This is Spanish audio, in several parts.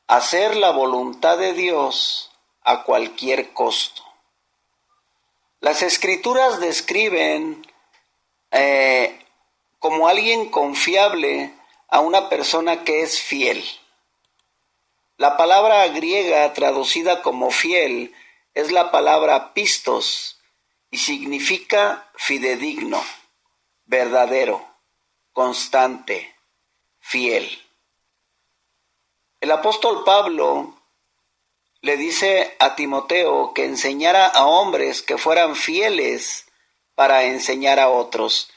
hacer la voluntad de Dios a cualquier costo. Las Escrituras describen como alguien confiable a una persona que es fiel. La palabra griega traducida como fiel es la palabra pistos y significa fidedigno, verdadero, constante, fiel. El apóstol Pablo le dice a Timoteo que enseñara a hombres que fueran fieles para enseñar a otros.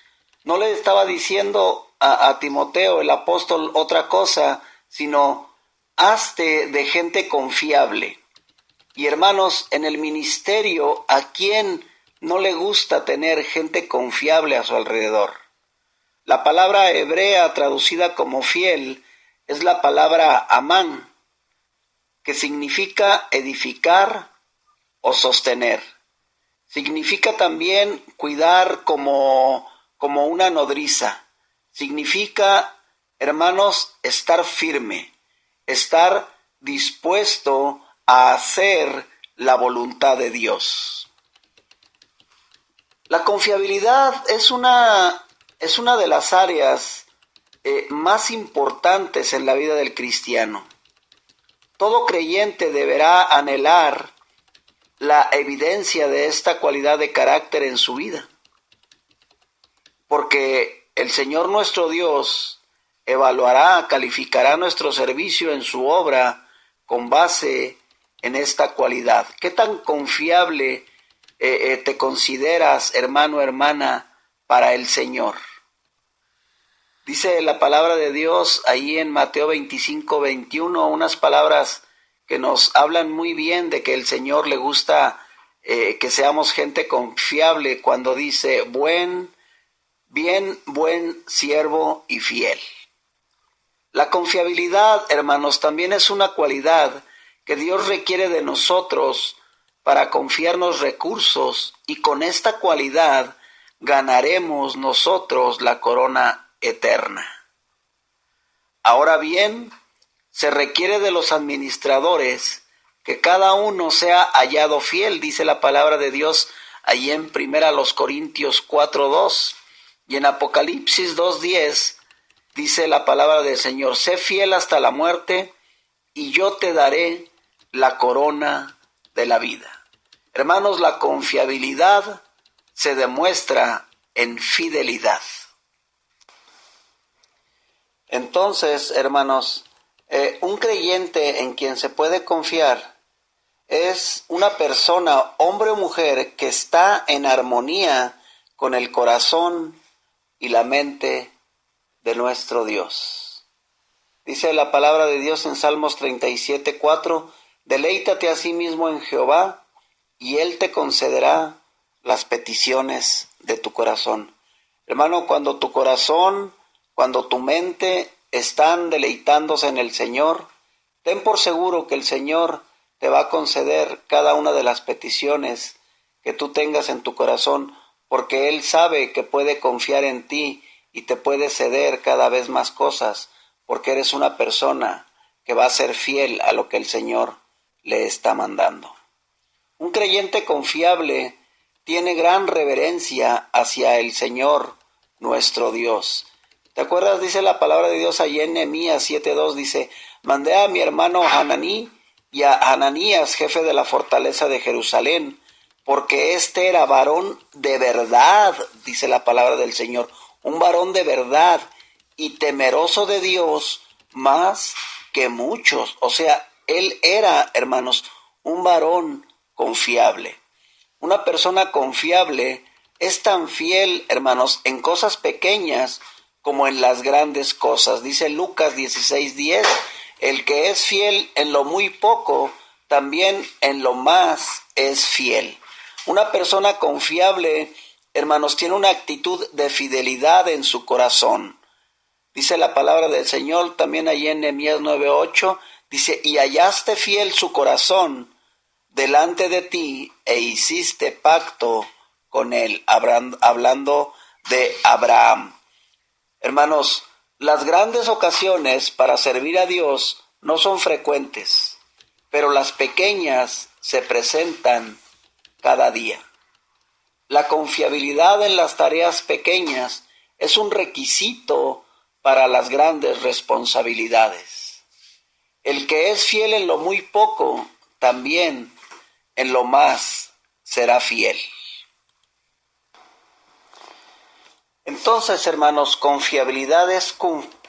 No le estaba diciendo a Timoteo el apóstol otra cosa, sino hazte de gente confiable. Y hermanos, en el ministerio, ¿a quién no le gusta tener gente confiable a su alrededor? La palabra hebrea traducida como fiel es la palabra amán, que significa edificar o sostener. Significa también cuidar como una nodriza. Significa, hermanos, estar firme, estar dispuesto a hacer la voluntad de Dios. La confiabilidad es una de las áreas más importantes en la vida del cristiano. Todo creyente deberá anhelar la evidencia de esta cualidad de carácter en su vida, porque el Señor nuestro Dios evaluará, calificará nuestro servicio en su obra con base en esta cualidad. ¿Qué tan confiable te consideras, hermano, hermana, para el Señor? Dice la palabra de Dios ahí en Mateo 25, 21, unas palabras que nos hablan muy bien de que el Señor le gusta que seamos gente confiable cuando dice, buen siervo y fiel. La confiabilidad, hermanos, también es una cualidad que Dios requiere de nosotros para confiarnos recursos, y con esta cualidad ganaremos nosotros la corona eterna. Ahora bien, se requiere de los administradores que cada uno sea hallado fiel, dice la palabra de Dios ahí en 1 Corintios 4:2, y en Apocalipsis 2:10 dice la palabra del Señor, sé fiel hasta la muerte y yo te daré la corona de la vida. Hermanos, la confiabilidad se demuestra en fidelidad. Entonces, hermanos, un creyente en quien se puede confiar es una persona, hombre o mujer, que está en armonía con el corazón y la mente de nuestro Dios. Dice la palabra de Dios en Salmos 37:4, deleítate a sí mismo en Jehová, y Él te concederá las peticiones de tu corazón. Hermano, cuando tu corazón, cuando tu mente están deleitándose en el Señor, ten por seguro que el Señor te va a conceder cada una de las peticiones que tú tengas en tu corazón, porque Él sabe que puede confiar en ti y te puede ceder cada vez más cosas, porque eres una persona que va a ser fiel a lo que el Señor le está mandando. Un creyente confiable tiene gran reverencia hacia el Señor nuestro Dios. ¿Te acuerdas? Dice la palabra de Dios allí en Nehemías 7:2, dice, mandé a mi hermano Hananí y a Ananías, jefe de la fortaleza de Jerusalén, porque este era varón de verdad, dice la palabra del Señor, un varón de verdad y temeroso de Dios más que muchos. O sea, él era, hermanos, un varón confiable. Una persona confiable es tan fiel, hermanos, en cosas pequeñas como en las grandes cosas. Dice Lucas 16:10, el que es fiel en lo muy poco, también en lo más es fiel. Una persona confiable, hermanos, tiene una actitud de fidelidad en su corazón. Dice la palabra del Señor también allí en Nehemías 9:8, dice, y hallaste fiel su corazón delante de ti e hiciste pacto con él, hablando de Abraham. Hermanos, las grandes ocasiones para servir a Dios no son frecuentes, pero las pequeñas se presentan cada día. La confiabilidad en las tareas pequeñas es un requisito para las grandes responsabilidades. El que es fiel en lo muy poco, también en lo más será fiel. Entonces, hermanos, confiabilidad es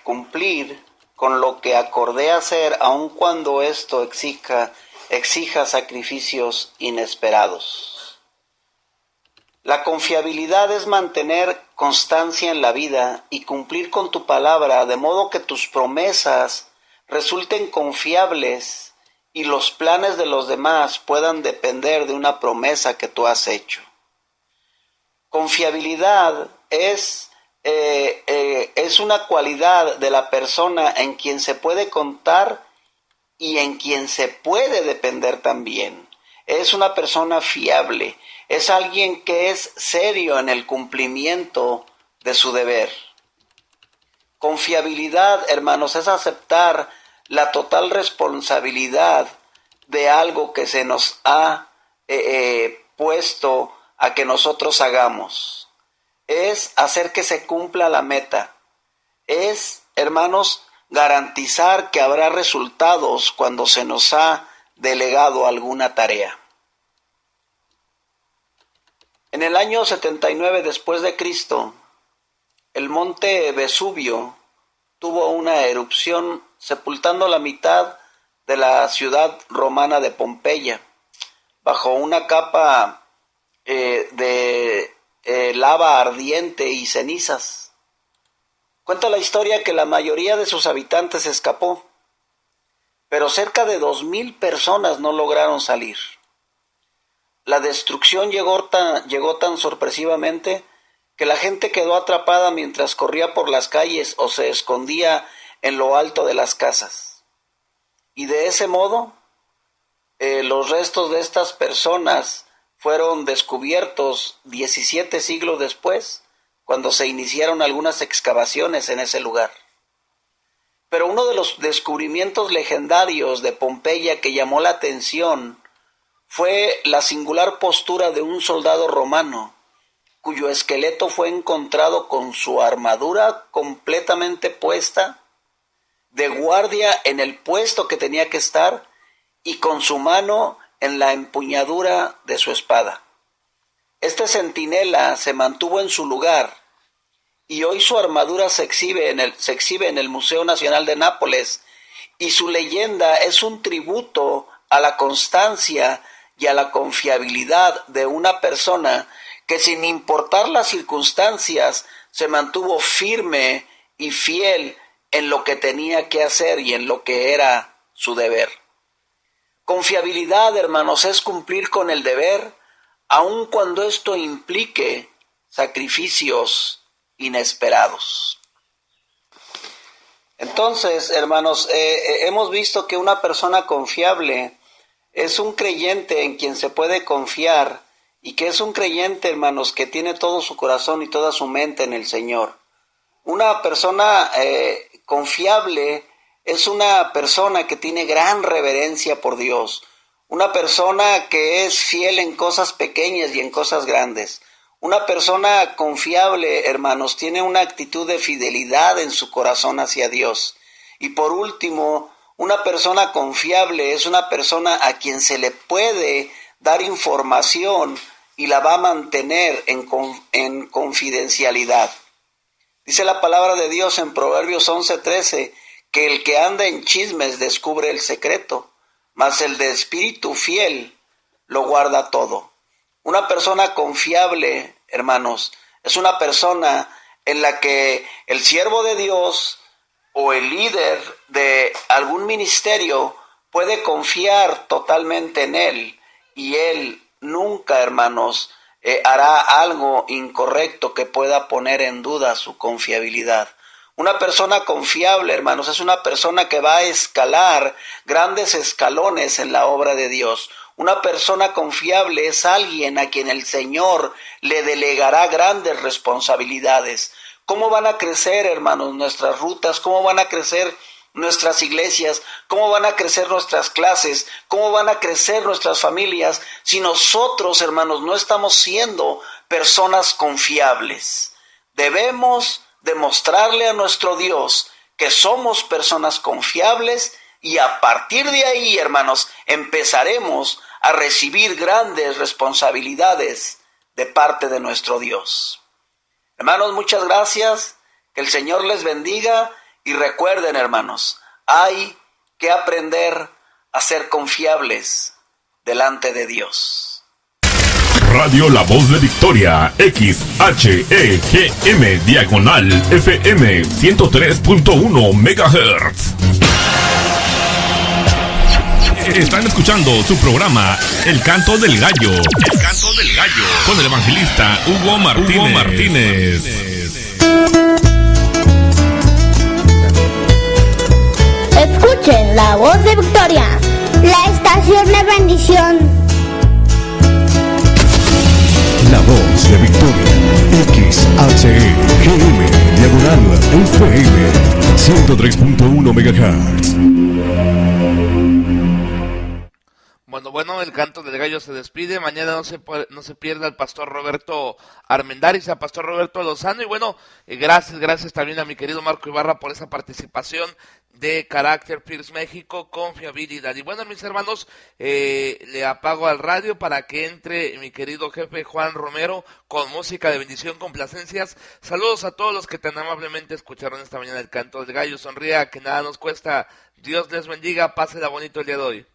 cumplir con lo que acordé hacer, aun cuando esto exija sacrificios inesperados. La confiabilidad es mantener constancia en la vida y cumplir con tu palabra, de modo que tus promesas resulten confiables y los planes de los demás puedan depender de una promesa que tú has hecho. Confiabilidad es una cualidad de la persona en quien se puede contar y en quien se puede depender también. Es una persona fiable, es alguien que es serio en el cumplimiento de su deber. Confiabilidad, hermanos, es aceptar la total responsabilidad de algo que se nos ha puesto a que nosotros hagamos. Es hacer que se cumpla la meta. Es, hermanos, garantizar que habrá resultados cuando se nos ha delegado alguna tarea. En el año 79 después de Cristo, el monte Vesubio tuvo una erupción sepultando la mitad de la ciudad romana de Pompeya bajo una capa de lava ardiente y cenizas. Cuenta la historia que la mayoría de sus habitantes escapó, pero cerca de 2,000 personas no lograron salir. La destrucción llegó tan sorpresivamente que la gente quedó atrapada mientras corría por las calles o se escondía en lo alto de las casas. Y de ese modo, los restos de estas personas fueron descubiertos 17 siglos después, cuando se iniciaron algunas excavaciones en ese lugar. Pero uno de los descubrimientos legendarios de Pompeya que llamó la atención fue la singular postura de un soldado romano, cuyo esqueleto fue encontrado con su armadura completamente puesta, de guardia en el puesto que tenía que estar y con su mano en la empuñadura de su espada. Este centinela se mantuvo en su lugar y hoy su armadura se exhibe en el Museo Nacional de Nápoles, y su leyenda es un tributo a la constancia y a la confiabilidad de una persona que, sin importar las circunstancias, se mantuvo firme y fiel en lo que tenía que hacer y en lo que era su deber. Confiabilidad, hermanos, es cumplir con el deber, aun cuando esto implique sacrificios inesperados. Entonces, hermanos, hemos visto que una persona confiable es un creyente en quien se puede confiar, y que es un creyente, hermanos, que tiene todo su corazón y toda su mente en el Señor. Una persona confiable es una persona que tiene gran reverencia por Dios, una persona que es fiel en cosas pequeñas y en cosas grandes. Una persona confiable, hermanos, tiene una actitud de fidelidad en su corazón hacia Dios. Y por último, una persona confiable es una persona a quien se le puede dar información y la va a mantener en confidencialidad. Dice la palabra de Dios en Proverbios 11:13, que el que anda en chismes descubre el secreto, mas el de espíritu fiel lo guarda todo. Una persona confiable, hermanos, es una persona en la que el siervo de Dios o el líder de algún ministerio puede confiar totalmente en él, y él nunca, hermanos, hará algo incorrecto que pueda poner en duda su confiabilidad. Una persona confiable, hermanos, es una persona que va a escalar grandes escalones en la obra de Dios. Una persona confiable es alguien a quien el Señor le delegará grandes responsabilidades. ¿Cómo van a crecer, hermanos, nuestras rutas? ¿Cómo van a crecer nuestras iglesias, cómo van a crecer nuestras clases, cómo van a crecer nuestras familias, si nosotros, hermanos, no estamos siendo personas confiables. Debemos demostrarle a nuestro Dios que somos personas confiables y a partir de ahí, hermanos, empezaremos a recibir grandes responsabilidades de parte de nuestro Dios. Hermanos, muchas gracias, que el Señor les bendiga y recuerden, hermanos, hay que aprender a ser confiables delante de Dios. Radio La Voz de Victoria, XHEGM, diagonal FM 103.1 MHz. Están escuchando su programa El Canto del Gallo. El Canto del Gallo. Con el evangelista Hugo Martínez. Escuchen La Voz de Victoria, la estación de bendición. La Voz de Victoria, XHEGM, diagonal FM 103.1 MHz. Bueno, el Canto del Gallo se despide. Mañana no se pierda el pastor Roberto Armendáriz, al pastor Roberto Lozano. Y bueno, gracias también a mi querido Marco Ibarra por esa participación de Carácter Pierce México con fiabilidad. Y bueno, mis hermanos, le apago al radio para que entre mi querido jefe Juan Romero con música de bendición, complacencias. Saludos a todos los que tan amablemente escucharon esta mañana el Canto del Gallo. Sonría, que nada nos cuesta. Dios les bendiga, pásela bonito el día de hoy.